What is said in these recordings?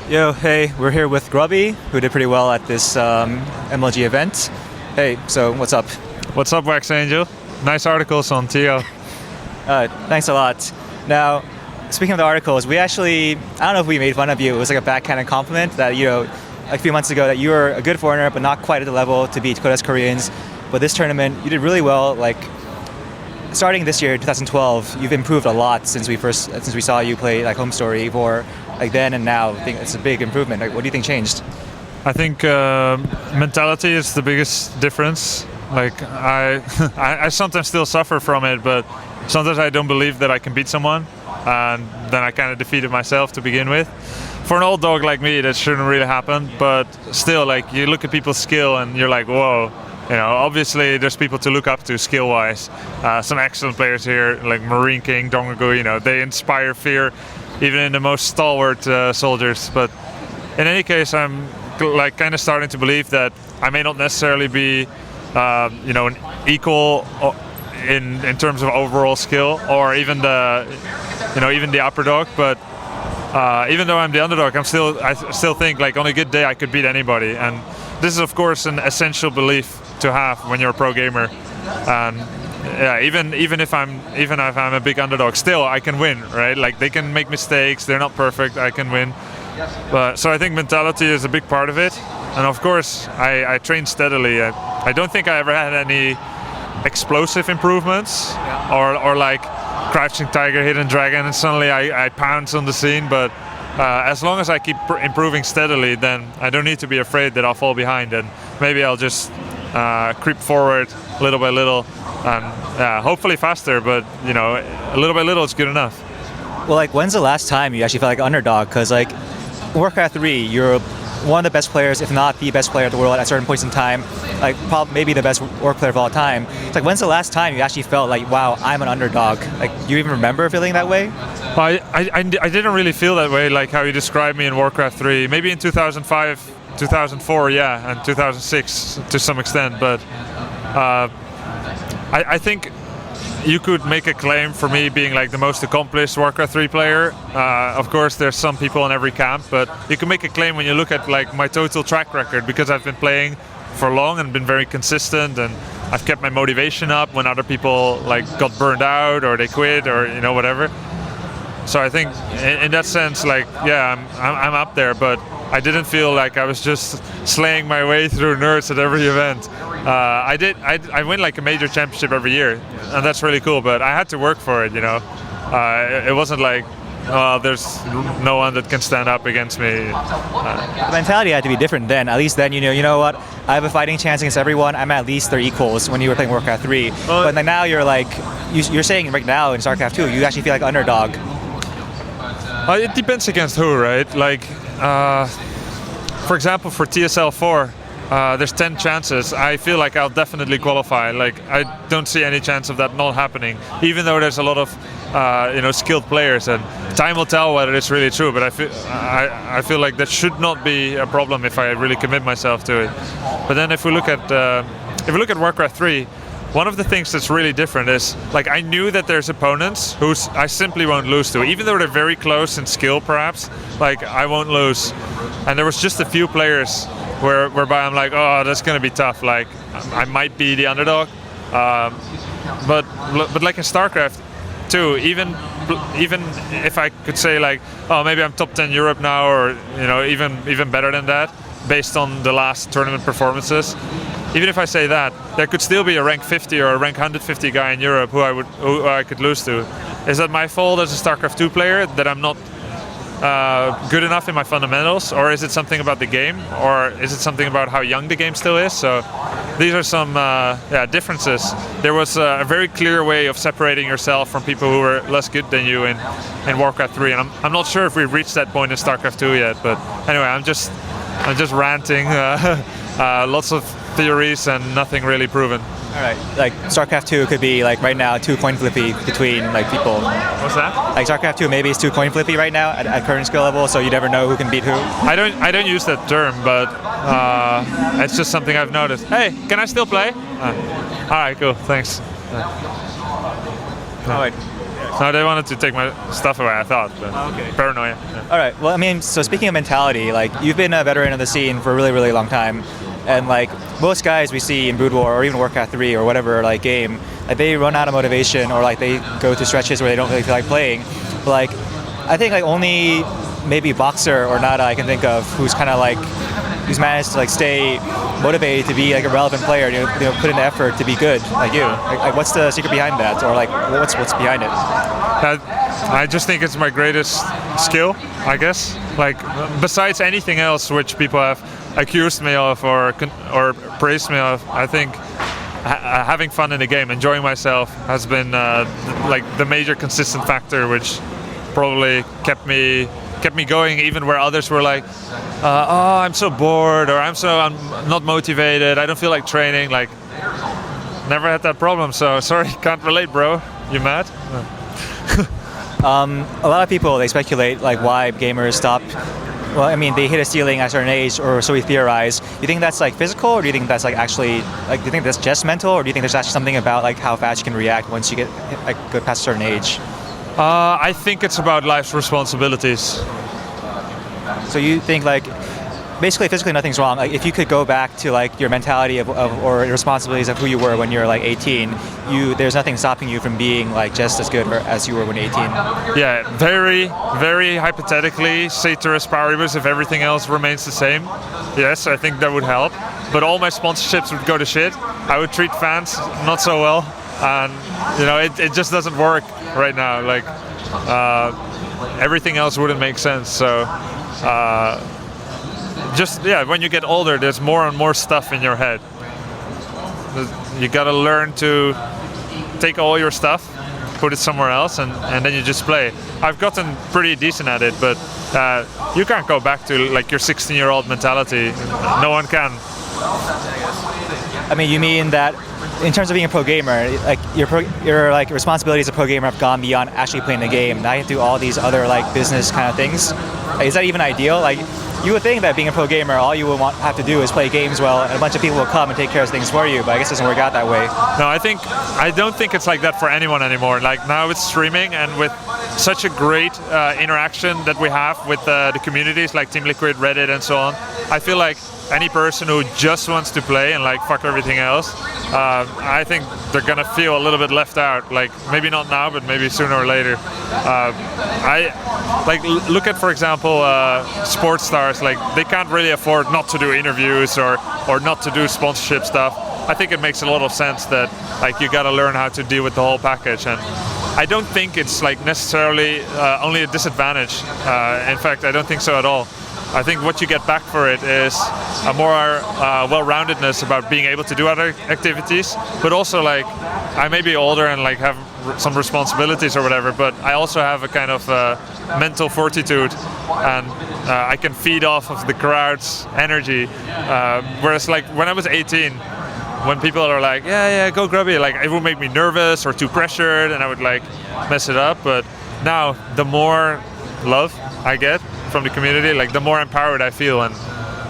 Yo, hey, we're here with Grubby, who did pretty well at this MLG event. Hey, so what's up? What's up, Wax Angel? Nice articles on TO. Thanks a lot. Now, speaking of the articles, I don't know if we made fun of you. It was like a backhanded compliment that, a few months ago that you were a good foreigner, but not quite at the level to beat Koda's Koreans. But this tournament, you did really well. Like, starting this year, 2012, you've improved a lot since we saw you play like Home Story for like then and now. I think it's a big improvement. Like, what do you think changed? I think mentality is the biggest difference. Like I sometimes still suffer from it, but sometimes I don't believe that I can beat someone, and then I kind of defeated myself to begin with. For an old dog like me, that shouldn't really happen, but still, like, you look at people's skill and you're like, whoa. Obviously there's people to look up to skill-wise. Some excellent players here, like Marine King, Dongagu, they inspire fear even in the most stalwart soldiers. But in any case, I'm like kind of starting to believe that I may not necessarily be, an equal in terms of overall skill, or even the upper dog. But even though I'm the underdog, I still think like on a good day I could beat anybody. And this is of course an essential belief to have when you're a pro gamer. And yeah, even if I'm a big underdog, still I can win, right? Like, they can make mistakes, they're not perfect, I can win. But so I think mentality is a big part of it. And of course I train steadily. I don't think I ever had any explosive improvements, or like crouching tiger, hidden dragon, and suddenly I pounce on the scene. But as long as I keep improving steadily, then I don't need to be afraid that I'll fall behind, and maybe I'll just creep forward little by little, and hopefully faster, but a little by little is good enough. Well, like, when's the last time you actually felt like an underdog? Because like Warcraft 3, you're one of the best players, if not the best player in the world at certain points in time, like probably maybe the best Orc player of all time. It's like, when's the last time you actually felt like, wow, I'm an underdog? Like, do you even remember feeling that way? I didn't really feel that way, like how you described me in Warcraft 3. Maybe in 2005, 2004, yeah, and 2006 to some extent. But I think you could make a claim for me being like the most accomplished Warcraft 3 player. Of course, there's some people in every camp, but you can make a claim when you look at like my total track record, because I've been playing for long and been very consistent, and I've kept my motivation up when other people like got burned out or they quit or whatever. So I think in that sense, like, yeah, I'm up there, but I didn't feel like I was just slaying my way through nerds at every event. I win like a major championship every year, and that's really cool, but I had to work for it, It wasn't like, there's no one that can stand up against me. The mentality had to be different then. At least then, you know what, I have a fighting chance against everyone. I'm at least their equals when you were playing Warcraft 3. But like now you're like, you're saying right now in StarCraft 2, you actually feel like an underdog. It depends against who, right? Like, for example, for TSL 4, there's 10 chances. I feel like I'll definitely qualify. Like, I don't see any chance of that not happening, even though there's a lot of skilled players, and time will tell whether it's really true. But I feel like that should not be a problem if I really commit myself to it. But then if we look at Warcraft 3, one of the things that's really different is, like, I knew that there's opponents who I simply won't lose to, even though they're very close in skill, perhaps. Like, I won't lose. And there was just a few players whereby I'm like, oh, that's gonna be tough. Like, I might be the underdog. But like in StarCraft 2, even if I could say like, oh, maybe I'm top 10 Europe now, or even better than that, based on the last tournament performances. Even if I say that, there could still be a rank 50 or a rank 150 guy in Europe who I could lose to. Is that my fault as a StarCraft 2 player that I'm not good enough in my fundamentals, or is it something about the game, or is it something about how young the game still is? So these are some differences. There was a very clear way of separating yourself from people who were less good than you in Warcraft 3, and I'm not sure if we've reached that point in StarCraft 2 yet. But anyway, I'm just ranting. Lots of theories and nothing really proven. All right, like StarCraft 2 could be like right now too coin flippy between like people. What's that? Like StarCraft 2 maybe is too coin flippy right now at current skill level, so you never know who can beat who. I don't use that term, but it's just something I've noticed. Hey, can I still play? All right, cool, thanks. All right. No, they wanted to take my stuff away, I thought. But Okay. Paranoia. Yeah. All right. Well, I mean, so speaking of mentality, like you've been a veteran of the scene for a really, really long time, and like most guys we see in Brood War or even Warcraft 3 or whatever like game, like they run out of motivation or like they go through stretches where they don't really feel like playing. But like, I think like only maybe Boxer or Nada I can think of who's kind of like who's managed to like stay motivated to be like a relevant player, put in the effort to be good like you. Like what's the secret behind that, or like what's behind it? I just think it's my greatest skill, I guess. Like besides anything else which people have accused me of or praised me of, I think having fun in the game, enjoying myself, has been like the major consistent factor, which probably kept me going even where others were like, oh, I'm so bored, or I'm not motivated, I don't feel like training. Like, never had that problem, so sorry, can't relate, bro. You mad? A lot of people, they speculate like why gamers stop. Well, I mean, they hit a ceiling at a certain age, or so we theorize. Do you think that's like physical, or do you think that's like actually, like, do you think that's just mental, or do you think there's actually something about like how fast you can react once you get like go past a certain age? I think it's about life's responsibilities. So you think like basically physically nothing's wrong. Like if you could go back to like your mentality of or your responsibilities of who you were when you were like 18, there's nothing stopping you from being like just as good as you were when 18. Yeah, very, very hypothetically, ceteris paribus, if everything else remains the same. Yes, I think that would help. But all my sponsorships would go to shit. I would treat fans not so well, and it just doesn't work right now. Like everything else wouldn't make sense. So. When you get older, there's more and more stuff in your head. You gotta learn to take all your stuff, put it somewhere else, and then you just play. I've gotten pretty decent at it, but you can't go back to like your 16-year-old mentality. No one can. I mean, you mean that in terms of being a pro gamer, like your like responsibilities as a pro gamer have gone beyond actually playing the game. Now you have to do all these other like business kind of things. Like, is that even ideal? Like, you would think that being a pro gamer, all you would have to do is play games well, and a bunch of people will come and take care of things for you. But I guess it doesn't work out that way. No, I don't think it's like that for anyone anymore. Like now with streaming and with such a great interaction that we have with the communities like Team Liquid, Reddit, and so on. I feel like any person who just wants to play and like fuck everything else, I think they're gonna feel a little bit left out. Like maybe not now, but maybe sooner or later. Look at, for example, sports stars. Like they can't really afford not to do interviews or not to do sponsorship stuff. I think it makes a lot of sense that like you gotta learn how to deal with the whole package. And I don't think it's like necessarily only a disadvantage. In fact, I don't think so at all. I think what you get back for it is a more well-roundedness about being able to do other activities, but also like I may be older and like have some responsibilities or whatever, but I also have a kind of mental fortitude, and I can feed off of the crowd's energy. Whereas like when I was 18, when people are like, yeah, go Grubby, like it would make me nervous or too pressured, and I would like mess it up. But now the more love I get from the community, like the more empowered I feel, and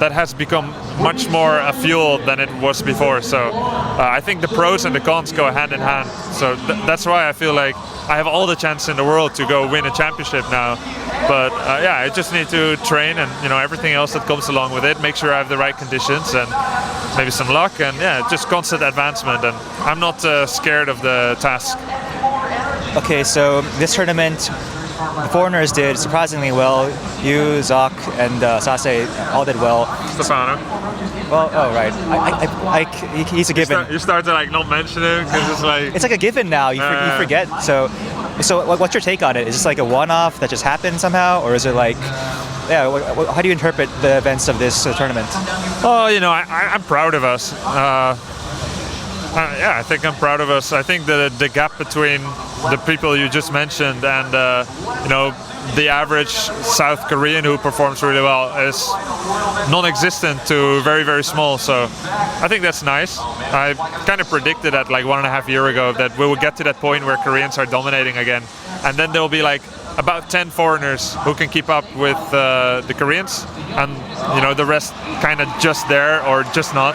that has become much more a fuel than it was before. So I think the pros and the cons go hand in hand. So that's why I feel like I have all the chance in the world to go win a championship now. But I just need to train and everything else that comes along with it. Make sure I have the right conditions and maybe some luck, and just constant advancement. And I'm not scared of the task. Okay, so this tournament, the foreigners did surprisingly well. You, Zoc, and Sase all did well. Stefano. Well, oh right. He's a given. You start to like not mention it because it's like... It's like a given now. You forget. So what's your take on it? Is this like a one-off that just happened somehow, or is it like... Yeah, how do you interpret the events of this tournament? Oh, I'm proud of us. I think I'm proud of us. I think the gap between the people you just mentioned and the average South Korean who performs really well is non-existent to very, very small. So I think that's nice. I kind of predicted that like 1.5 years ago that we would get to that point where Koreans are dominating again, and then there will be like about 10 foreigners who can keep up with the Koreans, and the rest kind of just there or just not.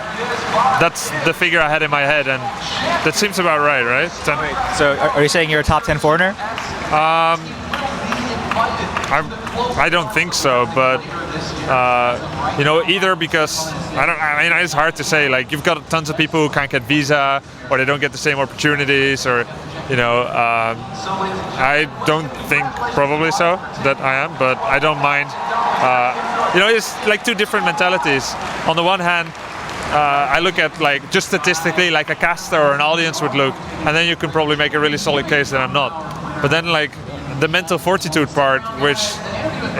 That's the figure I had in my head, and that seems about right? 10. So are you saying you're a top 10 foreigner? I don't think so, but either because I mean, it's hard to say. Like, you've got tons of people who can't get visa, or they don't get the same opportunities, or I don't think probably so that I am, but I don't mind. It's like two different mentalities. On the one hand, I look at, like, just statistically like a caster or an audience would look, and then you can probably make a really solid case that I'm not. But then, like, the mental fortitude part, which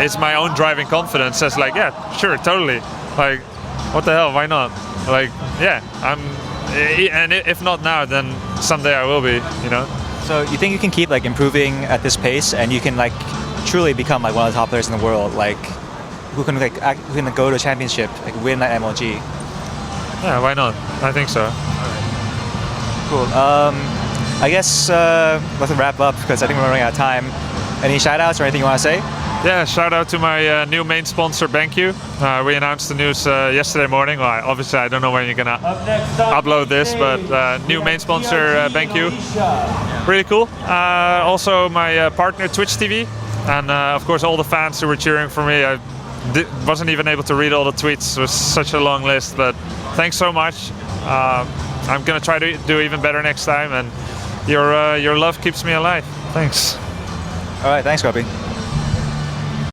is my own driving confidence, says, like, yeah, sure, totally. Like, what the hell, why not? Like, yeah, and if not now, then someday I will be, So you think you can keep like improving at this pace, and you can like truly become like one of the top players in the world, like who can go to a championship, like win that MLG? Yeah, why not? I think so. Cool. I guess let's wrap up because I think we're running out of time. Any shout-outs or anything you want to say? Yeah, shout out to my new main sponsor, BenQ. We announced the news yesterday morning. Well, obviously, I don't know when you're gonna upload this, but new main sponsor, BenQ. Really cool. Also, my partner, Twitch TV, and of course, all the fans who were cheering for me. I wasn't even able to read all the tweets. It was such a long list, but thanks so much. I'm gonna try to do even better next time, and your love keeps me alive. Thanks. All right, thanks, Grubby.